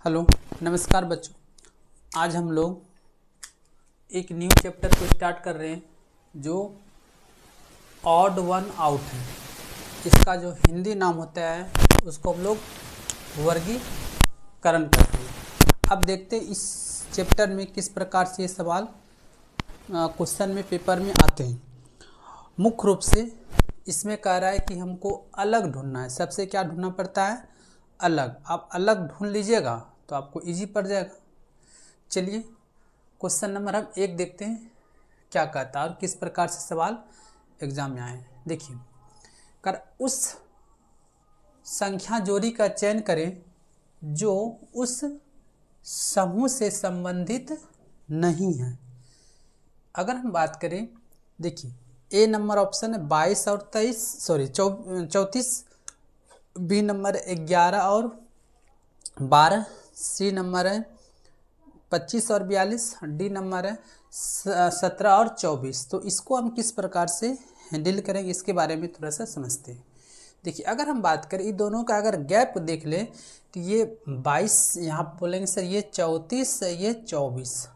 Hello, नमस्कार बच्चों। आज हम लोग एक न्यू चैप्टर को स्टार्ट कर रहे हैं जो ऑड वन आउट है। इसका जो हिंदी नाम होता है उसको हम लोग वर्गीकरण करते हैं। अब देखते हैं इस चैप्टर में किस प्रकार से ये सवाल क्वेश्चन में पेपर में आते हैं। मुख्य रूप से इसमें कह रहा है कि हमको अलग ढूंढना है। सबसे क्या ढूंढना पड़ता है? अलग। आप अलग ढूंढ लीजिएगा तो आपको इजी पड़ जाएगा। चलिए क्वेश्चन नंबर हम 1 देखते हैं क्या कहता है और किस प्रकार से सवाल एग्जाम में आए हैं। देखिए, कर उस संख्या जोड़ी का चयन करें जो उस समूह से संबंधित नहीं है। अगर हम बात करें, देखिए ए नंबर ऑप्शन है 22 और 34, बी नंबर 11 और 12, सी नंबर है 25 और 42, डी नंबर है 17 और 24। तो इसको हम किस प्रकार से हैंडल करेंगे इसके बारे में थोड़ा सा समझते हैं। देखिए, अगर हम बात करें इन दोनों का अगर गैप देख लें तो ये 22 यहाँ बोलेंगे सर ये 34 ये 24,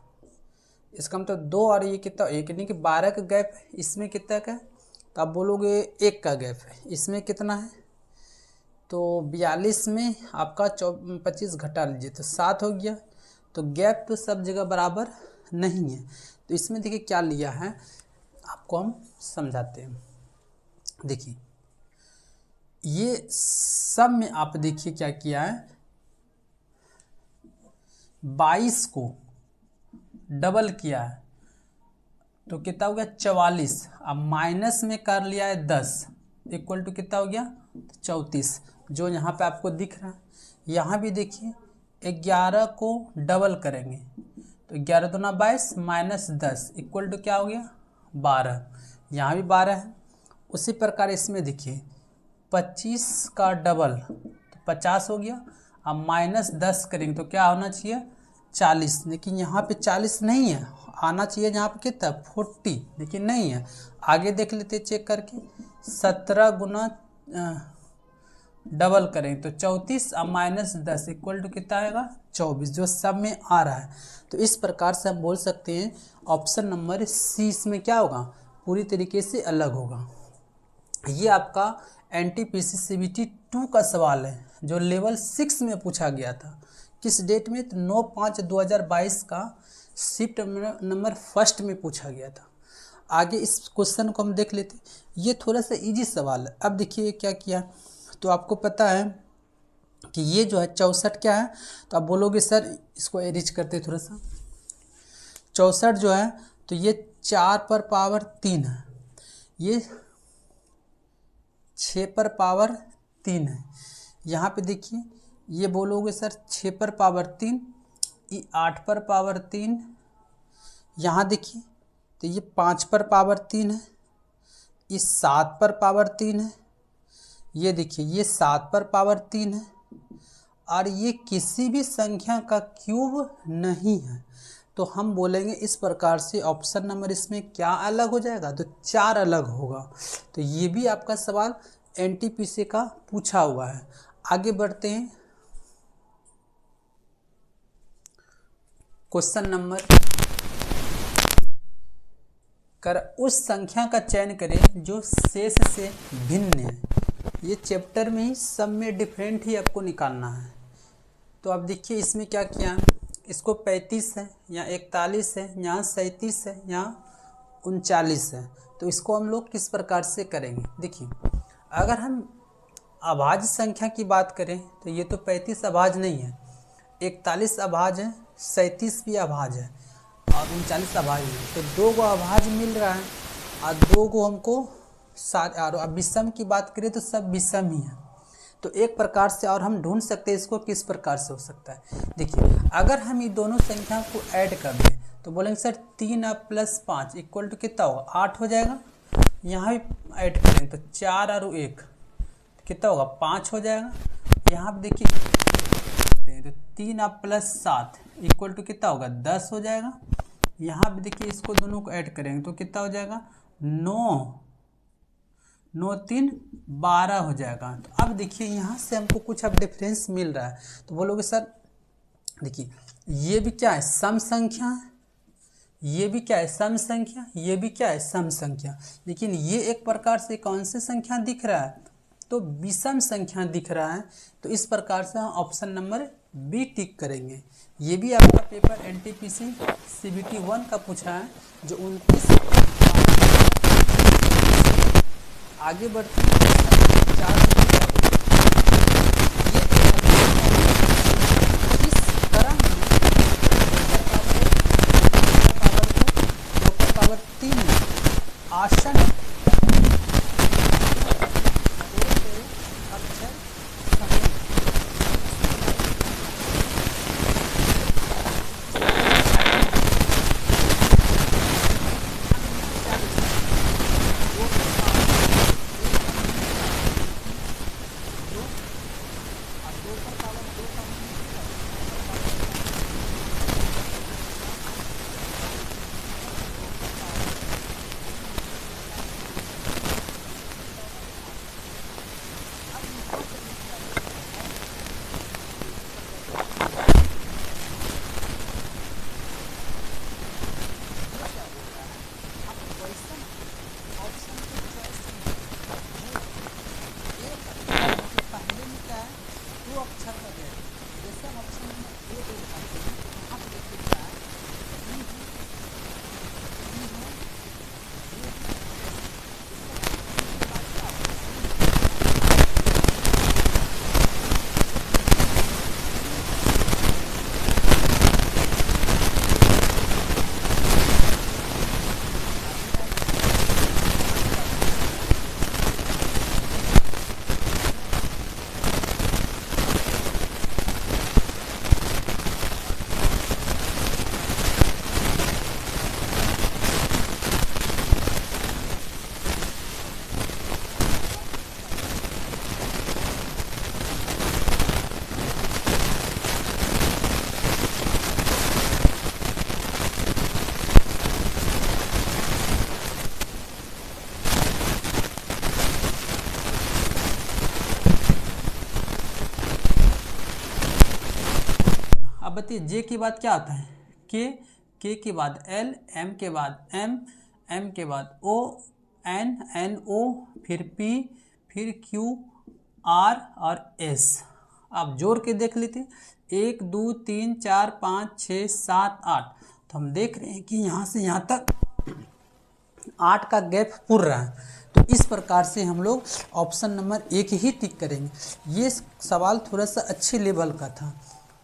इसका मतलब 2 और ये कितना, एक नहीं कि 12 का गैप है। इसमें कितना का है तो आप बोलोगे 1 का गैप है। इसमें कितना है तो 42 में आपका 25 घटा लीजिए तो 7 हो गया। तो गैप तो सब जगह बराबर नहीं है। तो इसमें देखिए क्या लिया है, आपको हम समझाते हैं। देखिए ये सब में आप देखिए क्या किया है, 22 को डबल किया है तो कितना हो गया 44। अब माइनस में कर लिया है 10 इक्वल टू कितना हो गया 34, जो यहाँ पे आपको दिख रहा है। यहाँ भी देखिए 11 को डबल करेंगे तो 11 दूना 22 माइनस 10 इक्वल टू क्या हो गया 12। यहाँ भी 12 है। उसी प्रकार इसमें देखिए 25 का डबल तो 50 हो गया। अब माइनस 10 करेंगे तो क्या होना चाहिए 40, लेकिन यहाँ पे 40 नहीं है, आना चाहिए यहाँ पे कितना 40, लेकिन नहीं है। आगे देख लेते चेक करके, 17 गुना डबल करें तो 34 और माइनस 10 इक्वल टू कितना आएगा 24, जो सब में आ रहा है। तो इस प्रकार से हम बोल सकते हैं ऑप्शन नंबर सी इसमें क्या होगा, पूरी तरीके से अलग होगा। ये आपका NTPC CBT 2 का सवाल है जो लेवल 6 में पूछा गया था। किस डेट में तो 9/5/2022 का शिफ्ट नंबर 1 में पूछा गया था। आगे इस क्वेश्चन को हम देख लेते। ये थोड़ा सा इजी सवाल है। अब देखिए क्या किया, तो आपको पता है कि ये जो है 64 क्या है, तो आप बोलोगे सर इसको एरिच करते थोड़ा सा। 64 जो है तो ये 4 पर पावर 3 है, ये 6 पर पावर 3 है। यहाँ पे देखिए ये बोलोगे सर 6 पर पावर 3, ये 8 पर पावर 3, यहाँ देखिए तो ये 5 पर पावर 3 है, ये 7 पर पावर 3 है, ये देखिए ये 7 पर पावर 3 है, और ये किसी भी संख्या का क्यूब नहीं है। तो हम बोलेंगे इस प्रकार से ऑप्शन नंबर इसमें क्या अलग हो जाएगा, तो 4 अलग होगा। तो ये भी आपका सवाल NTPC का पूछा हुआ है। आगे बढ़ते हैं, क्वेश्चन नंबर कर उस संख्या का चयन करें जो शेष से भिन्न है। ये चैप्टर में ही सब में डिफरेंट ही आपको निकालना है। तो आप देखिए इसमें क्या किया, इसको 35 है, यहाँ 41 है, यहाँ 37 है, यहाँ 39 है। तो इसको हम लोग किस प्रकार से करेंगे, देखिए अगर हम अभाज्य संख्या की बात करें तो ये तो 35 अभाज्य नहीं है, 41 अभाज्य है, 37 भी अभाज्य है और 39 अभाज्य है। तो 2 गो अभाज्य मिल रहा है और 2 गो हमको और अब विषम की बात करें तो सब विषम ही है। तो एक प्रकार से और हम ढूंढ सकते हैं इसको किस प्रकार से हो सकता है। देखिए अगर हम ये दोनों संख्या को ऐड कर दें तो बोलेंगे सर 3 + 5 इक्वल टू कितना होगा 8 हो जाएगा। यहाँ भी ऐड करेंगे तो 4 और 1 कितना होगा 5 हो जाएगा। यहाँ पे देखिए तो 3 + 7 इक्वल टू कितना होगा 10 हो जाएगा। यहाँ पे देखिए इसको दोनों को ऐड करेंगे तो कितना हो जाएगा 9 3 12 हो जाएगा। तो अब देखिए यहाँ से हमको कुछ अब डिफरेंस मिल रहा है। तो बोलोगे सर देखिए ये भी क्या है, सम संख्या, ये भी क्या है, सम संख्या, ये भी क्या है, सम संख्या। लेकिन ये एक प्रकार से कौन सी संख्या दिख रहा है, तो विषम संख्या दिख रहा है। तो इस प्रकार से हम ऑप्शन नंबर बी टिक करेंगे। ये भी आपका पेपर एनटीपीसी सीबीटी 1 का पूछा है, जो 29। आगे बढ़ते हैं, 4 आसन बताइए जे के बाद क्या आता है, के के बाद एल, एम के बाद एम, एम के बाद ओ, एन, एन ओ, फिर पी, फिर क्यू, आर और एस। आप जोड़ के देख लेते, 1 2 3 4 5 6 7 8। तो हम देख रहे हैं कि यहाँ से यहाँ तक 8 का गैप पूर रहा है। तो इस प्रकार से हम लोग ऑप्शन नंबर 1 ही टिक करेंगे। ये सवाल थोड़ा सा अच्छे लेवल का था,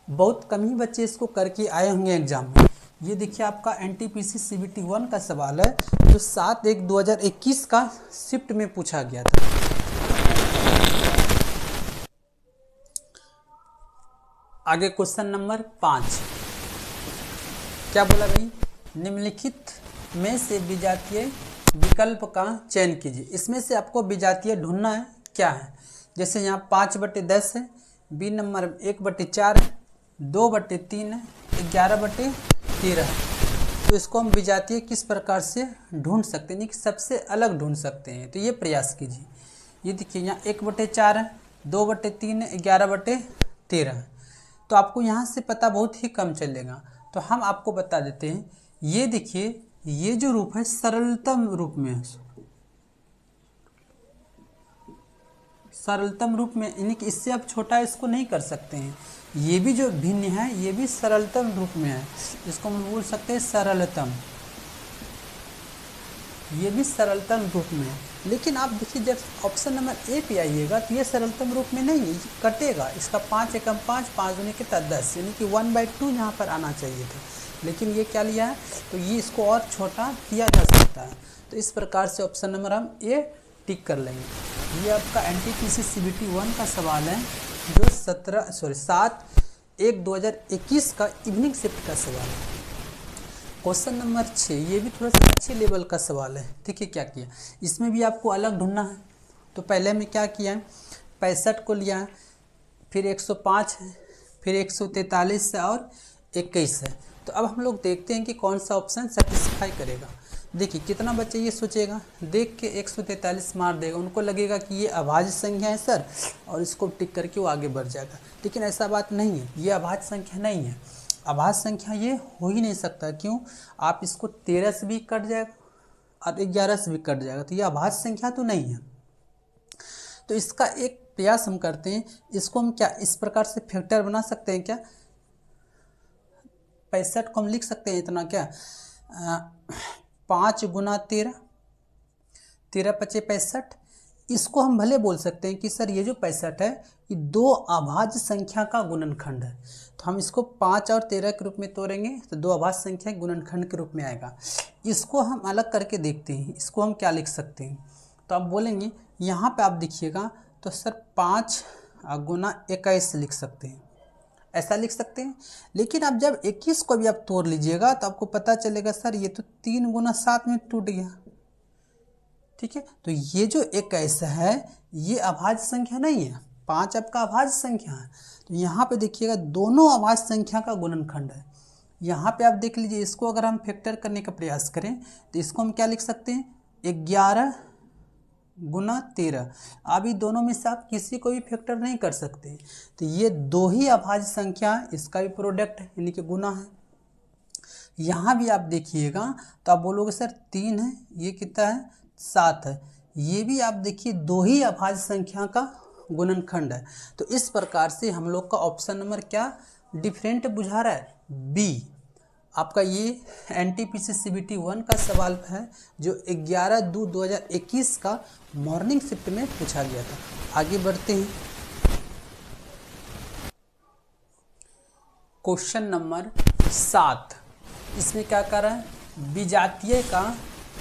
बहुत कम ही बच्चे इसको करके आए होंगे एग्जाम में। ये देखिए आपका एनटीपीसी सीबीटी 1 का सवाल है, जो 7/1/2021 का शिफ्ट में पूछा गया था। आगे क्वेश्चन नंबर 5 क्या बोला भाई, निम्नलिखित में से विजातीय विकल्प का चयन कीजिए। इसमें से आपको विजातीय ढूंढना है, क्या है। जैसे यहाँ 5/10 है, बी नंबर 1/4 है, 2/3 है, 11/13 है। तो इसको हम विजातीय किस प्रकार से ढूंढ सकते हैं, कि सबसे अलग ढूंढ सकते हैं। तो ये प्रयास कीजिए। ये देखिए यहाँ 1/4 है, 2/3 है, 11/13 है। तो आपको यहाँ से पता बहुत ही कम चलेगा। तो हम आपको बता देते हैं, ये देखिए ये जो रूप है सरलतम रूप में है, सरलतम रूप में, यानी कि इससे आप छोटा इसको नहीं कर सकते हैं। ये भी जो भिन्न है ये भी सरलतम रूप में है, इसको हम बोल सकते हैं सरलतम, ये भी सरलतम रूप में है। लेकिन आप देखिए जब ऑप्शन नंबर ए पे आइएगा तो ये सरलतम रूप में नहीं है, कटेगा। इसका 5 एकम 5, 5 दूनी के 10, यानी कि 1/2 यहाँ पर आना चाहिए था, लेकिन ये क्या लिया है, तो ये इसको और छोटा किया जा सकता है। तो इस प्रकार से ऑप्शन नंबर हम ए टिक कर लेंगे। ये आपका एनटीपीसी सीबीटी 1 का सवाल है, जो 7/1/2021 का इवनिंग शिफ्ट का सवाल है। क्वेश्चन नंबर 6 ये भी थोड़ा सा अच्छे लेवल का सवाल है। देखिए क्या किया, इसमें भी आपको अलग ढूंढना है। तो पहले में क्या किया, 65 को लिया, फिर 105 है, फिर 143 है और 21 है। तो अब हम लोग देखते हैं कि कौन सा ऑप्शन सेटिस्फाई करेगा। देखिए कितना बच्चा ये सोचेगा, देख के 143 मार देगा, उनको लगेगा कि ये अभाज्य संख्या है सर, और इसको टिक करके वो आगे बढ़ जाएगा। लेकिन ऐसा बात नहीं है, ये अभाज्य संख्या नहीं है। अभाज्य संख्या ये हो ही नहीं सकता। क्यों? आप इसको 13 से भी कट जाएगा और 11 से भी कट जाएगा, तो ये अभाज्य संख्या तो नहीं है। तो इसका एक प्रयास हम करते हैं, इसको हम क्या इस प्रकार से फैक्टर बना सकते हैं क्या? 65 को हम लिख सकते हैं इतना क्या, 5 गुना 13, 13 पचे 65। इसको हम भले बोल सकते हैं कि सर ये जो 65 है ये दो अभाज्य संख्या का गुणनखंड है। तो हम इसको 5 और 13 के रूप में तोड़ेंगे तो दो अभाज्य संख्या गुणनखंड के रूप में आएगा। इसको हम अलग करके देखते हैं, इसको हम क्या लिख सकते हैं। तो आप बोलेंगे यहाँ पे आप देखिएगा तो सर 5 गुना 21 लिख सकते हैं, ऐसा लिख सकते हैं। लेकिन आप जब 21 को भी आप तोड़ लीजिएगा तो आपको पता चलेगा सर ये तो 3 गुना 7 में टूट गया। ठीक है, तो ये जो 21 है ये अभाज्य संख्या नहीं है, 5 आपका अभाज्य संख्या है। तो यहाँ पे देखिएगा दोनों अभाज्य संख्या का गुणनखंड है। यहाँ पे आप देख लीजिए, इसको अगर हम फैक्टर करने का प्रयास करें तो इसको हम क्या लिख सकते हैं, 11 गुना 13। अभी दोनों में से आप किसी को भी फैक्टर नहीं कर सकते, तो ये दो ही अभाज्य संख्या है, इसका भी प्रोडक्ट है यानी कि गुना है। यहाँ भी आप देखिएगा तो आप बोलोगे सर 3 है, ये कितना है 7 है, ये भी आप देखिए दो ही अभाज्य संख्या का गुणनखंड है। तो इस प्रकार से हम लोग का ऑप्शन नंबर क्या डिफरेंट बुझा रहा है, बी। आपका ये NTPC CBT 1 का सवाल है जो 11/2/2021 का मॉर्निंग शिफ्ट में पूछा गया था। आगे बढ़ते हैं, क्वेश्चन नंबर 7। इसमें क्या कर रहा है, विजातीय का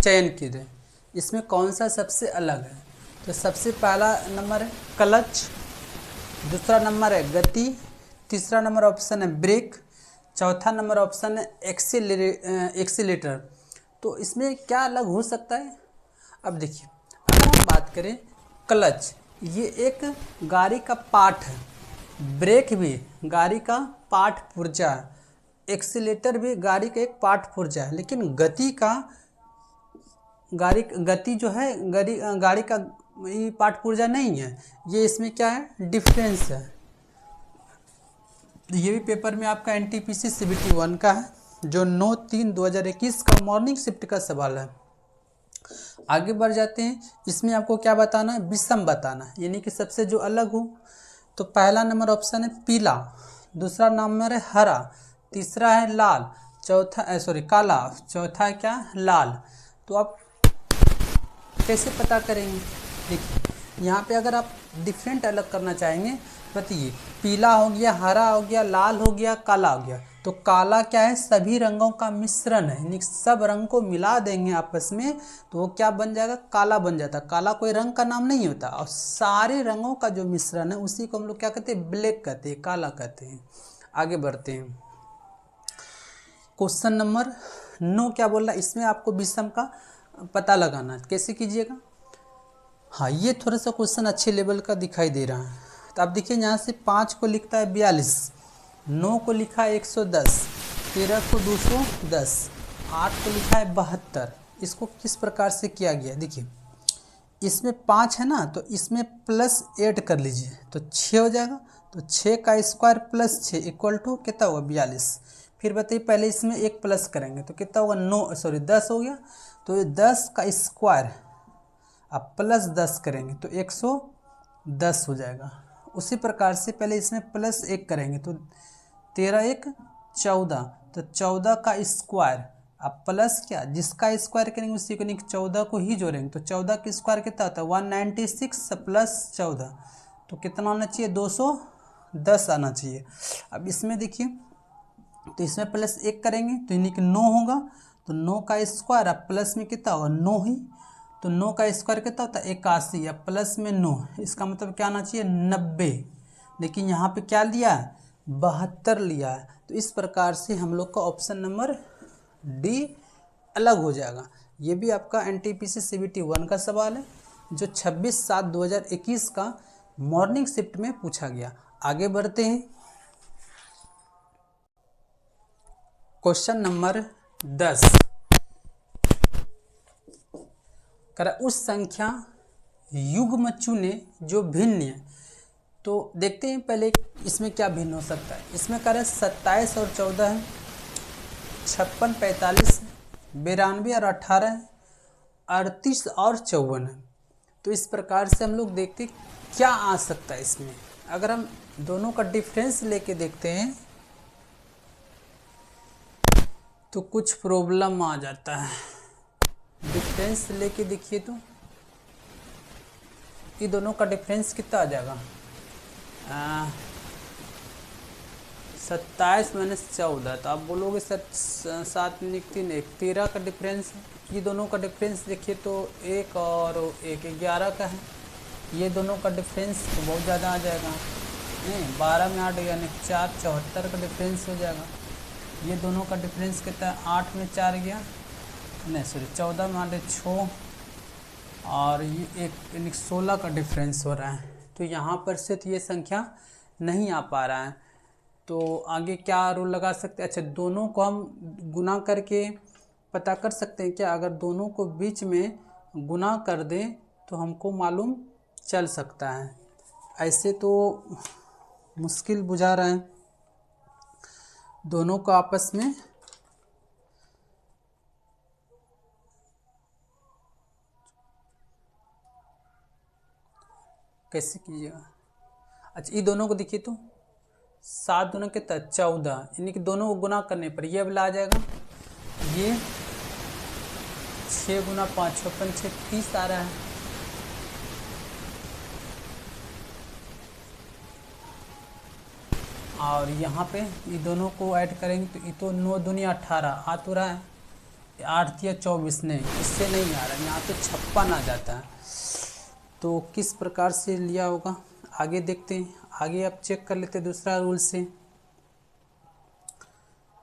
चयन कीजिए, इसमें कौन सा सबसे अलग है। तो सबसे पहला नंबर है क्लच, दूसरा नंबर है गति, तीसरा नंबर ऑप्शन है ब्रेक, चौथा नंबर ऑप्शन है एक्सीलेटर। तो इसमें क्या अलग हो सकता है। अब देखिए अगर हम बात करें क्लच, ये एक गाड़ी का पार्ट है, ब्रेक भी गाड़ी का पार्ट पुर्जा है, एक्सीलेटर भी गाड़ी का एक पार्ट पुर्जा है। लेकिन गति जो है गाड़ी का ये पार्ट पुर्जा नहीं है, ये इसमें क्या है डिफरेंस है। ये भी पेपर में आपका NTPC CBT 1 का है जो 9/3/2021 का मॉर्निंग शिफ्ट का सवाल है। आगे बढ़ जाते हैं, इसमें आपको क्या बताना है, विषम बताना है, यानी कि सबसे जो अलग हो। तो पहला नंबर ऑप्शन है पीला, दूसरा नंबर है हरा, तीसरा है लाल, काला, चौथा है क्या लाल। तो आप कैसे पता करेंगे, देखिए यहाँ पे अगर आप डिफरेंट अलग करना चाहेंगे, बताइए पीला हो गया, हरा हो गया, लाल हो गया, काला हो गया। तो काला क्या है, सभी रंगों का मिश्रण है, यानी सब रंग को मिला देंगे आपस में तो वो क्या बन जाएगा, काला बन जाता है। काला कोई रंग का नाम नहीं होता, और सारे रंगों का जो मिश्रण है उसी को हम लोग क्या कहते हैं, ब्लैक कहते हैं, काला कहते हैं। आगे बढ़ते हैं, क्वेश्चन नंबर 9 क्या बोल रहा है, इसमें आपको विषम का पता लगाना है। कैसे कीजिएगा, हाँ ये थोड़ा सा क्वेश्चन अच्छे लेवल का दिखाई दे रहा है। तो आप देखिए यहाँ से 5 को लिखता है 42, 9 को लिखा है 110, 13 को 210, 8 को लिखा है 72। इसको किस प्रकार से किया गया, देखिए इसमें 5 है ना, तो इसमें प्लस 8 कर लीजिए तो 6 हो जाएगा। तो 6 का स्क्वायर प्लस 6 इक्वल टू कितना होगा 42। फिर बताइए पहले इसमें एक प्लस करेंगे तो कितना होगा 10 हो गया। तो 10 का स्क्वायर अब प्लस 10 करेंगे तो 110 हो जाएगा। उसी प्रकार से पहले इसमें प्लस 1 करेंगे तो 13 1 14, तो 14 का स्क्वायर अब प्लस क्या, जिसका स्क्वायर करेंगे उसी को, नहीं 14 को ही जोड़ेंगे तो 14 का स्क्वायर कितना होता है 196 प्लस 14, तो कितना आना चाहिए 210 आना चाहिए। अब इसमें देखिए तो इसमें प्लस 1 करेंगे तो यानी कि 9 होगा, तो 9 का स्क्वायर अब प्लस में कितना होगा 9 ही, तो 9 का स्क्वायर कितना होता है 81, या प्लस में 9, इसका मतलब क्या आना चाहिए 90। लेकिन यहाँ पे क्या लिया है 72 लिया है। तो इस प्रकार से हम लोग का ऑप्शन नंबर डी अलग हो जाएगा। ये भी आपका NTPC CBT 1 का सवाल है जो 26/7/2021 का मॉर्निंग शिफ्ट में पूछा गया। आगे बढ़ते हैं, क्वेश्चन नंबर 10। करा उस संख्या युग्म चुने जो भिन्न है। तो देखते हैं पहले इसमें क्या भिन्न हो सकता है। इसमें कह रहे 27 और 14 है, 56 45 है, 92 और 18 है, 38 और 54 है। तो इस प्रकार से हम लोग देखते क्या आ सकता है इसमें। अगर हम दोनों का डिफरेंस लेके देखते हैं तो कुछ प्रॉब्लम आ जाता है। डिफरेंस लेके देखिए तो ये दोनों का डिफरेंस कितना आ जाएगा, 27 माइनस 14। तो आप बोलोगे सर 7 3 1 13 का डिफरेंस है। ये दोनों का डिफरेंस देखिए तो 1 और 1 11 का है। ये दोनों का डिफरेंस तो बहुत ज़्यादा आ जाएगा, 12 में 8 यानी 4 74 का डिफरेंस हो जाएगा। ये दोनों का डिफरेंस कितना है, 8 में 4 गया, नहीं सॉरी 14 में 8 6 और ये एक यानी 16 का डिफरेंस हो रहा है। तो यहाँ पर से तो ये संख्या नहीं आ पा रहा है। तो आगे क्या रूल लगा सकते हैं। अच्छा, दोनों को हम गुना करके पता कर सकते हैं क्या। अगर दोनों को बीच में गुना कर दें तो हमको मालूम चल सकता है। ऐसे तो मुश्किल बुझा रहा है दोनों को आपस में। कैसे कीजिएगा। अच्छा, ये दोनों को देखिए तो 7 दूना कितना 14, यानी कि दोनों को गुना करने पर ये वाला आ जाएगा। ये 6 गुना 5 56 6 30 आ रहा है। और यहाँ पे ये दोनों को ऐड करेंगे तो ये तो 9 दूनी 18 आ तो रहा है, 8 या 24 नहीं, इससे नहीं आ रहा है, यहाँ पे 56 आ जाता है। तो किस प्रकार से लिया होगा आगे देखते हैं। आगे आप चेक कर लेते दूसरा रूल से।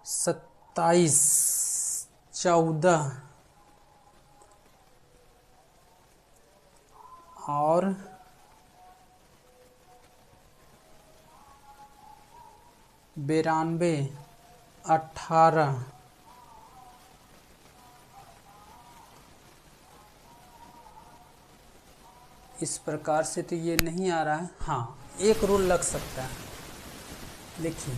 27 14 और 92 18 इस प्रकार से तो ये नहीं आ रहा है। हाँ, एक रूल लग सकता है। देखिए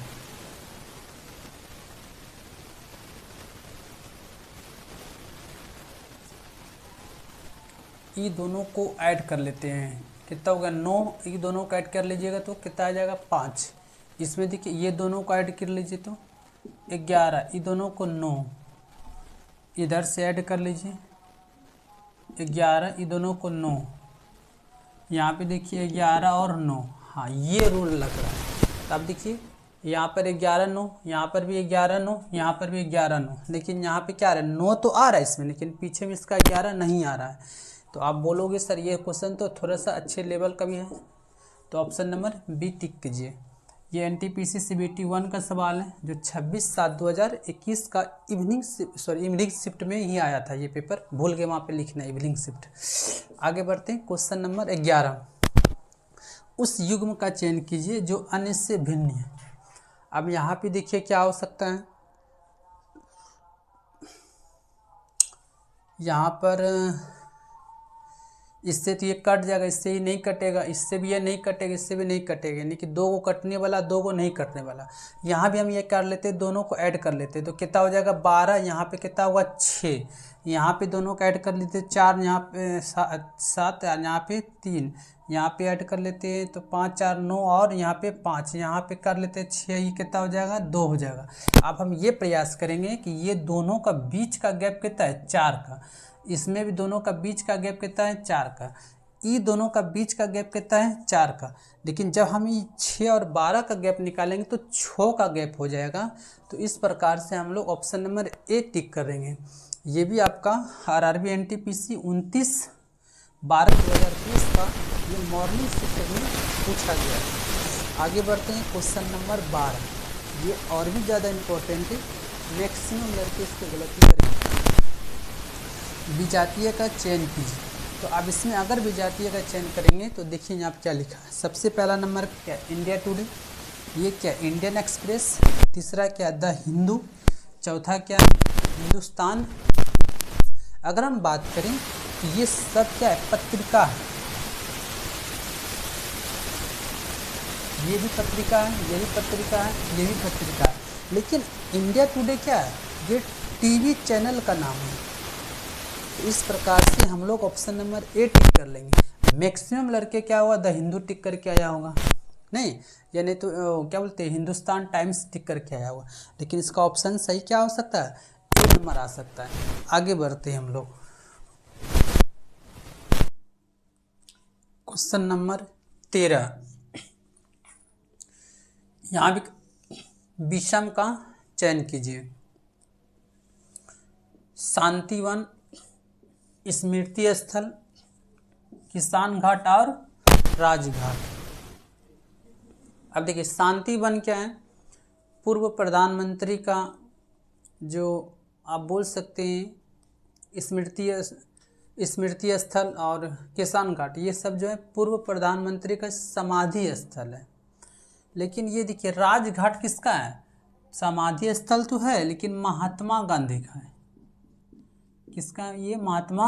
ये दोनों को ऐड कर लेते हैं, कितना होगा 9। ये दोनों को ऐड कर लीजिएगा तो कितना आ जाएगा 5। इसमें देखिए ये दोनों को ऐड कर लीजिए तो 11, ये दोनों को 9, इधर से ऐड कर लीजिए 11, ये दोनों को 9, यहाँ पे देखिए 11 और 9। हाँ, ये रूल लग रहा है। तो आप देखिए यहाँ पर 11 9, यहाँ पर भी 11 9, यहाँ पर भी 11 9, लेकिन यहाँ पे क्या आ रहा है 9 तो आ रहा है इसमें, लेकिन पीछे में इसका 11 नहीं आ रहा है। तो आप बोलोगे सर ये क्वेश्चन तो थोड़ा सा अच्छे लेवल का भी है, तो ऑप्शन नंबर बी टिक कीजिए। ये NTPC CBT 1 का सवाल है जो 26/7/2021 का इवनिंग शिफ्ट में ही आया था। ये पेपर भूल गए वहाँ पे लिखना इवनिंग शिफ्ट। आगे बढ़ते हैं। क्वेश्चन नंबर 11, उस युग्म का चयन कीजिए जो अन्य से भिन्न है। अब यहाँ पे देखिए क्या हो सकता है। यहाँ पर इससे तो ये कट जाएगा, इससे ही नहीं कटेगा, इससे भी ये नहीं कटेगा, इससे भी नहीं कटेगा, यानी कि 2 को कटने वाला 2 को नहीं कटने वाला। यहाँ भी हम ये कर लेते, दोनों को ऐड कर लेते तो कितना हो जाएगा 12। यहाँ पे कितना होगा 6, यहाँ पे दोनों को ऐड कर लेते 4, यहाँ पे 7, यहाँ पे 3, यहाँ पे ऐड कर लेते हैं तो 5 4 9 और यहाँ पे 5, यहाँ पे कर लेते 6, ये कितना हो जाएगा 2 हो जाएगा। अब हम ये प्रयास करेंगे कि ये दोनों का बीच का गैप कितना है 4 का, इसमें भी दोनों का बीच का गैप कितना है 4 का, ये दोनों का बीच का गैप कितना है 4 का। लेकिन जब हम ये 6 और 12 का गैप निकालेंगे तो 6 का गैप हो जाएगा। तो इस प्रकार से हम लोग ऑप्शन नंबर ए टिक करेंगे। ये भी आपका RRB NTPC 29/12/2020 का ये मॉर्निंग शिफ्ट में पूछा गया है। आगे बढ़ते हैं। क्वेश्चन नंबर 12, ये और भी ज़्यादा इम्पोर्टेंट है, मैक्सिमम लड़के इसको गलती करेंगे। विजातीय का चयन कीजिए। तो अब इसमें अगर विजातीय का चयन करेंगे तो देखिए यहाँ क्या लिखा है। सबसे पहला नंबर क्या, इंडिया टुडे, ये क्या इंडियन एक्सप्रेस, तीसरा क्या द हिंदू, चौथा क्या हिंदुस्तान। अगर हम बात करें तो ये सब क्या है, पत्रिका है। ये भी पत्रिका है, ये भी पत्रिका है, ये भी पत्रिका है। लेकिन इंडिया टुडे क्या है, ये टीवी चैनल का नाम है। तो इस प्रकार से हम लोग ऑप्शन नंबर ए टिक कर लेंगे। मैक्सिमम लड़के क्या हुआ, द हिंदू टिक करके आया होगा, नहीं यानी तो क्या बोलते हैं, हिंदुस्तान टाइम्स टिक करके आया होगा। लेकिन इसका ऑप्शन सही क्या हो सकता है, ए नंबर आ सकता है। आगे बढ़ते हैं हम लोग। क्वेश्चन नंबर 13, यहाँ भी विषम का चयन कीजिए। शांतिवन, स्मृति स्थल, किसान घाट और राजघाट। अब देखिए शांतिवन क्या है, पूर्व प्रधानमंत्री का जो आप बोल सकते हैं स्मृति स्थल, और किसान घाट ये सब जो है पूर्व प्रधानमंत्री का समाधि स्थल है। लेकिन ये देखिए राजघाट किसका है, समाधि स्थल तो है लेकिन महात्मा गांधी का है। किसका है ये, महात्मा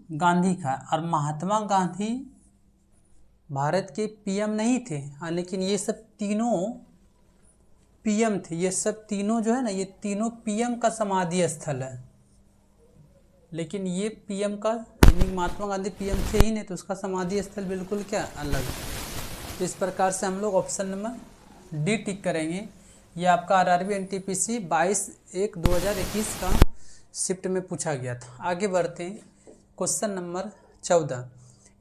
गांधी का। और महात्मा गांधी भारत के पीएम नहीं थे, हाँ, लेकिन ये सब तीनों पीएम थे। ये सब तीनों जो है ना, ये तीनों पीएम का समाधि स्थल है। लेकिन ये पीएम का, यानी महात्मा गांधी पीएम थे ही नहीं, तो उसका समाधि स्थल बिल्कुल क्या अलग है। तो इस प्रकार से हम लोग ऑप्शन नंबर डी टिक करेंगे। ये आपका आरआरबी एनटीपीसी 22/1/2021 का शिफ्ट में पूछा गया था। आगे बढ़ते हैं। क्वेश्चन नंबर 14,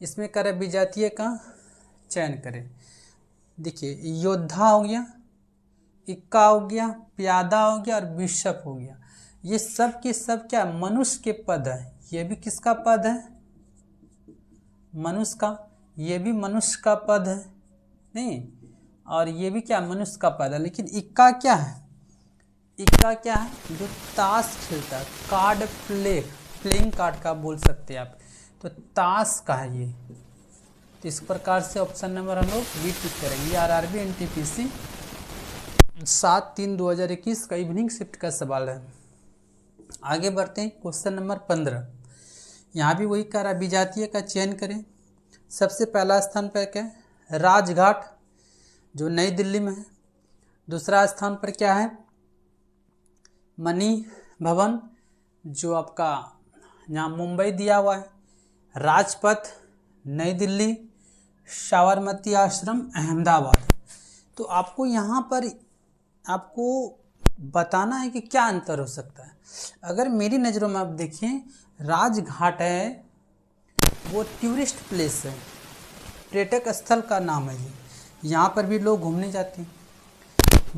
इसमें करें विजातीय का चयन करें। देखिए योद्धा हो गया, इक्का हो गया, प्यादा हो गया और बिशप हो गया। ये सब के सब क्या मनुष्य के पद है। ये भी किसका पद है, मनुष्य का। ये भी मनुष्य का पद है, नहीं, और ये भी क्या मनुष्य का पद है। लेकिन इक्का क्या है, इक्का क्या है, जो ताश खेलता है, कार्ड प्लेइंग कार्ड का बोल सकते हैं आप, तो ताश का है ये। तो इस प्रकार से ऑप्शन नंबर हम लोग बी टिक करेंगे। आरआरबी एनटीपीसी 7/3/2021 का इवनिंग शिफ्ट का सवाल है। आगे बढ़ते हैं। क्वेश्चन नंबर 15, यहाँ भी वही कह रहा है विजातीय का चयन करें। सबसे पहला स्थान पर क्या है, राजघाट जो नई दिल्ली में है। दूसरा स्थान पर क्या है, मणि भवन जो आपका यहाँ मुंबई दिया हुआ है। राजपथ नई दिल्ली, साबरमती आश्रम अहमदाबाद। तो आपको यहाँ पर आपको बताना है कि क्या अंतर हो सकता है। अगर मेरी नज़रों में आप देखिए, राजघाट है वो टूरिस्ट प्लेस है, पर्यटक स्थल का नाम है ये, यहाँ पर भी लोग घूमने जाते हैं।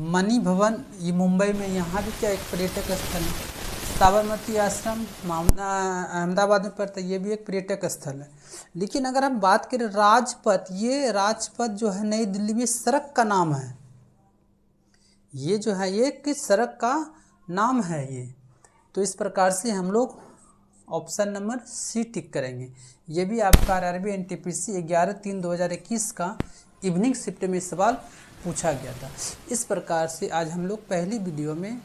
मणि भवन ये मुंबई में, यहाँ भी क्या एक पर्यटक स्थल है। साबरमती आश्रम अहमदाबाद में पड़ता है, ये भी एक पर्यटक स्थल है। लेकिन अगर हम बात करें राजपथ, ये राजपथ जो है नई दिल्ली में सड़क का नाम है। ये जो है ये किस सड़क का नाम है ये। तो इस प्रकार से हम लोग ऑप्शन नंबर सी टिक करेंगे। ये भी आपका आरआरबी एनटीपीसी 11/3/2021 का इवनिंग शिफ्ट में सवाल पूछा गया था। इस प्रकार से आज हम लोग पहली वीडियो में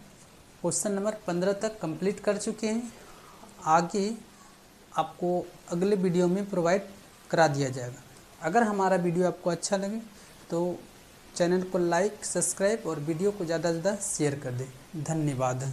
क्वेश्चन नंबर 15 तक कंप्लीट कर चुके हैं। आगे आपको अगले वीडियो में प्रोवाइड करा दिया जाएगा। अगर हमारा वीडियो आपको अच्छा लगे तो चैनल को लाइक, सब्सक्राइब और वीडियो को ज़्यादा से ज़्यादा शेयर कर दें। धन्यवाद।